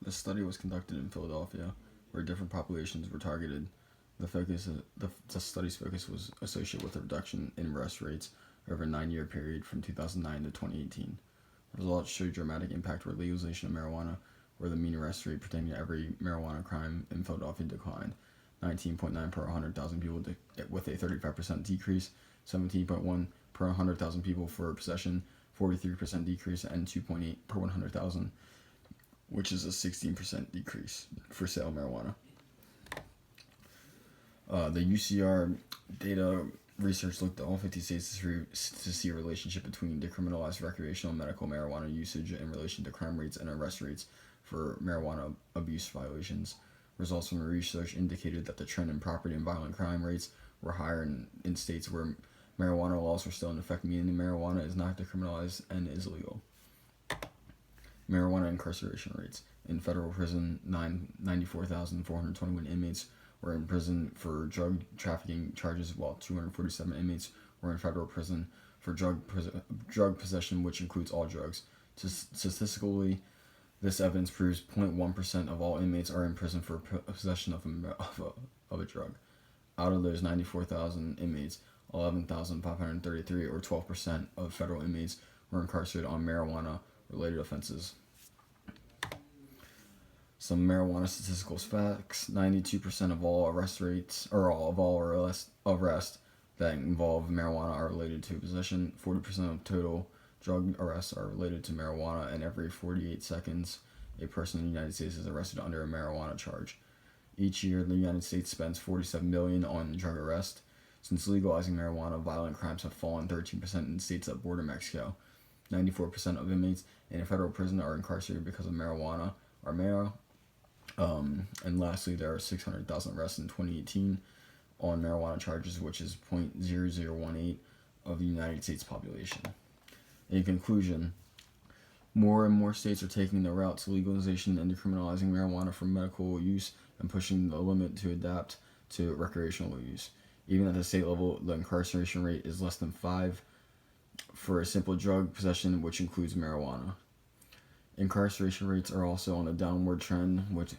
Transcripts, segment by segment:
The study was conducted in Philadelphia, where different populations were targeted. The study's focus was associated with a reduction in arrest rates over a 9-year period from 2009 to 2018. Results showed dramatic impact where legalization of marijuana, where the mean arrest rate pertaining to every marijuana crime in Philadelphia declined 19.9 per 100,000 people with a 35% decrease, 17.1 per 100,000 people for possession, 43% decrease, and 2.8 per 100,000, which is a 16% decrease for sale of marijuana. The UCR data research looked at all 50 states to see a relationship between decriminalized recreational and medical marijuana usage in relation to crime rates and arrest rates for marijuana abuse violations. Results from the research indicated that the trend in property and violent crime rates were higher in states where marijuana laws were still in effect, meaning marijuana is not decriminalized and is legal. Marijuana incarceration rates. In federal prison, 94,421 inmates were in prison for drug trafficking charges, while 247 inmates were in federal prison for drug possession, which includes all drugs. Statistically, this evidence proves 0.1% of all inmates are in prison for possession of a drug. Out of those 94,000 inmates, 11,533, or 12% of federal inmates, were incarcerated on marijuana-related offenses. Some marijuana statistical facts: 92% of all arrests that involve marijuana are related to possession. 40% of total drug arrests are related to marijuana, and every 48 seconds, a person in the United States is arrested under a marijuana charge. Each year, the United States spends $47 million on drug arrest. Since legalizing marijuana, violent crimes have fallen 13% in states that border Mexico. 94% of inmates in a federal prison are incarcerated because of marijuana or mara. And lastly, there are 600,000 arrests in 2018 on marijuana charges, which is 0.0018 of the United States population. In conclusion, more and more states are taking the route to legalization and decriminalizing marijuana for medical use and pushing the limit to adapt to recreational use. Even at the state level, the incarceration rate is less than 5 for a simple drug possession, which includes marijuana. Incarceration rates are also on a downward trend with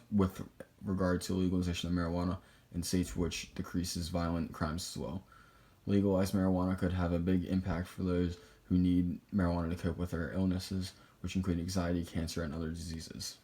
regard to legalization of marijuana in states, which decreases violent crimes as well. Legalized marijuana could have a big impact for those who need marijuana to cope with their illnesses, which include anxiety, cancer, and other diseases.